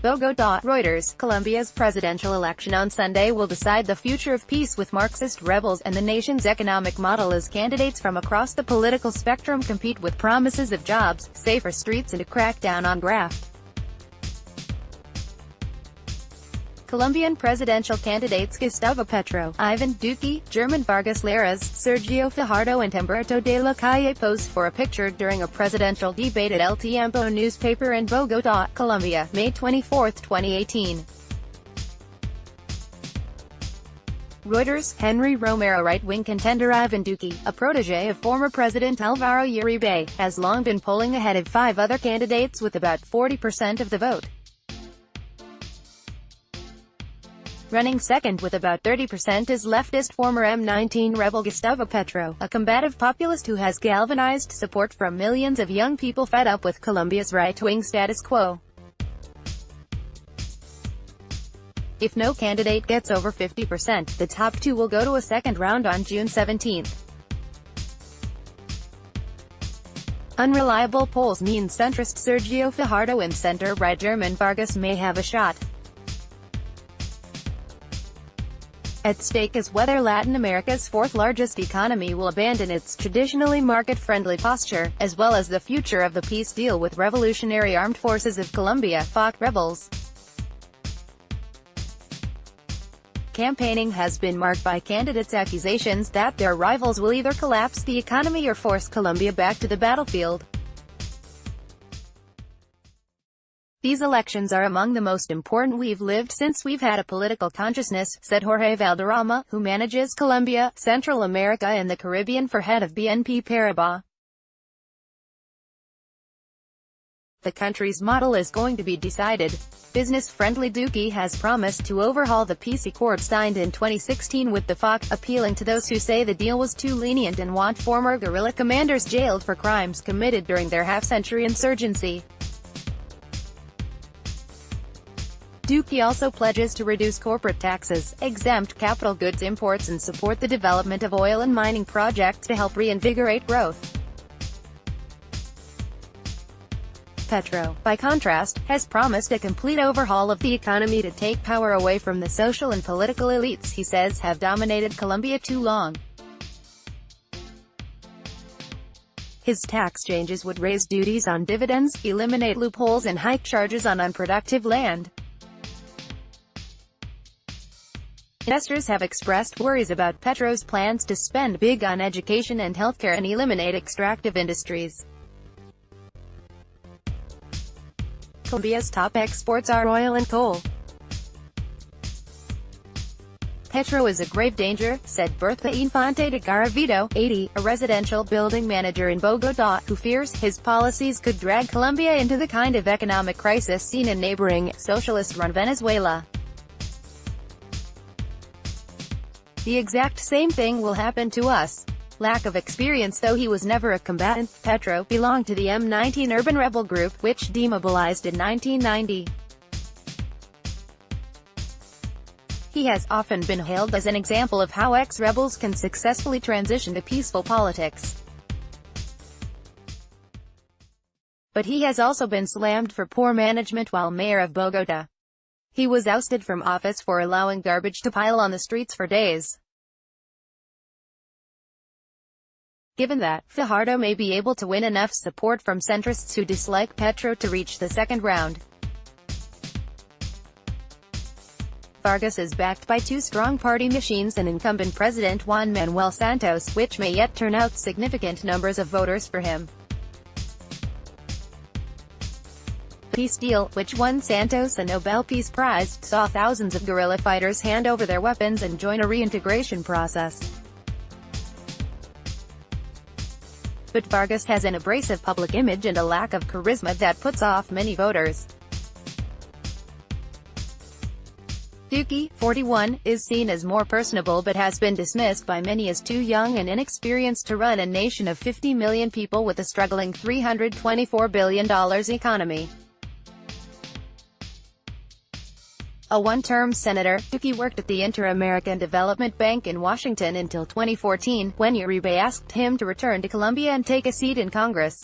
Bogota, Reuters. Colombia's presidential election on Sunday will decide the future of peace, with Marxist rebels and the nation's economic model as candidates from across the political spectrum compete with promises of jobs, safer streets and a crackdown on graft. Colombian presidential candidates Gustavo Petro, Ivan Duque, German Vargas Lleras, Sergio Fajardo and Humberto de la Calle posed for a picture during a presidential debate at El Tiempo newspaper in Bogota, Colombia, May 24, 2018. Reuters. Henry Romero. Right-wing contender Ivan Duque, a protege of former President Álvaro Uribe, has long been polling ahead of five other candidates with about 40% of the vote. Running second with about 30% is leftist former M19 rebel Gustavo Petro, a combative populist who has galvanized support from millions of young people fed up with Colombia's right-wing status quo. If no candidate gets over 50%, the top two will go to a second round on June 17. Unreliable polls mean centrist Sergio Fajardo and center-right German Vargas may have a shot. At stake is whether Latin America's fourth-largest economy will abandon its traditionally market-friendly posture, as well as the future of the peace deal with Revolutionary Armed Forces of Colombia (FARC) rebels. Campaigning has been marked by candidates' accusations that their rivals will either collapse the economy or force Colombia back to the battlefield. These elections are among the most important we've lived since we've had a political consciousness, said Jorge Valderrama, who manages Colombia, Central America and the Caribbean for head of BNP Paribas. The country's model is going to be decided. Business-friendly Duque has promised to overhaul the peace accord signed in 2016 with the FARC, appealing to those who say the deal was too lenient and want former guerrilla commanders jailed for crimes committed during their half-century insurgency. Duque also pledges to reduce corporate taxes, exempt capital goods imports and support the development of oil and mining projects to help reinvigorate growth. Petro, by contrast, has promised a complete overhaul of the economy to take power away from the social and political elites he says have dominated Colombia too long. His tax changes would raise duties on dividends, eliminate loopholes and hike charges on unproductive land. Investors have expressed worries about Petro's plans to spend big on education and healthcare and eliminate extractive industries. Colombia's top exports are oil and coal. Petro is a grave danger, said Bertha Infante de Garavito, 80, a residential building manager in Bogota, who fears his policies could drag Colombia into the kind of economic crisis seen in neighboring, socialist-run Venezuela. The exact same thing will happen to us. Lack of experience. Though he was never a combatant, Petro belonged to the M19 urban rebel group, which demobilized in 1990. He has often been hailed as an example of how ex-rebels can successfully transition to peaceful politics. But he has also been slammed for poor management while mayor of Bogota. He was ousted from office for allowing garbage to pile on the streets for days. Given that, Fajardo may be able to win enough support from centrists who dislike Petro to reach the second round. Vargas is backed by two strong party machines and incumbent President Juan Manuel Santos, which may yet turn out significant numbers of voters for him. The peace deal, which won Santos a Nobel Peace Prize, saw thousands of guerrilla fighters hand over their weapons and join a reintegration process. But Vargas has an abrasive public image and a lack of charisma that puts off many voters. Duque, 41, is seen as more personable but has been dismissed by many as too young and inexperienced to run a nation of 50 million people with a struggling $324 billion economy. A one-term senator, Duque worked at the Inter-American Development Bank in Washington until 2014, when Uribe asked him to return to Colombia and take a seat in Congress.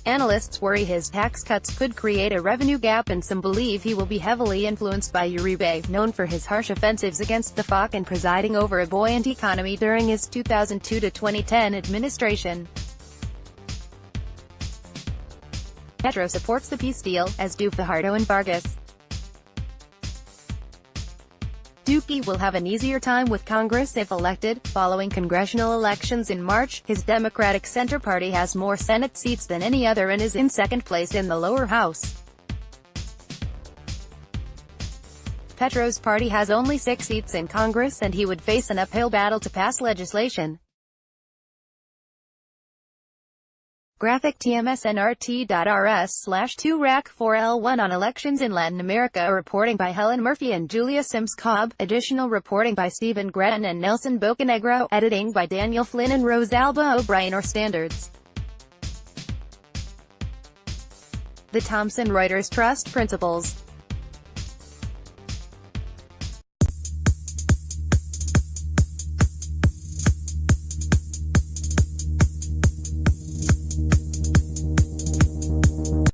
Analysts worry his tax cuts could create a revenue gap, and some believe he will be heavily influenced by Uribe, known for his harsh offensives against the FARC and presiding over a buoyant economy during his 2002 to 2010 administration. Petro supports the peace deal, as do Fajardo and Vargas. Duque will have an easier time with Congress if elected. Following congressional elections in March, his Democratic Center Party has more Senate seats than any other and is in second place in the lower house. Petro's party has only 6 seats in Congress, and he would face an uphill battle to pass legislation. Graphic TMSNRT.RS/2RAC4L1 on elections in Latin America. Reporting by Helen Murphy and Julia Sims-Cobb. Additional reporting by Stephen Gretton and Nelson Bocanegro. Editing by Daniel Flynn and Rosalba O'Brien. Or standards. The Thomson Reuters Trust Principles.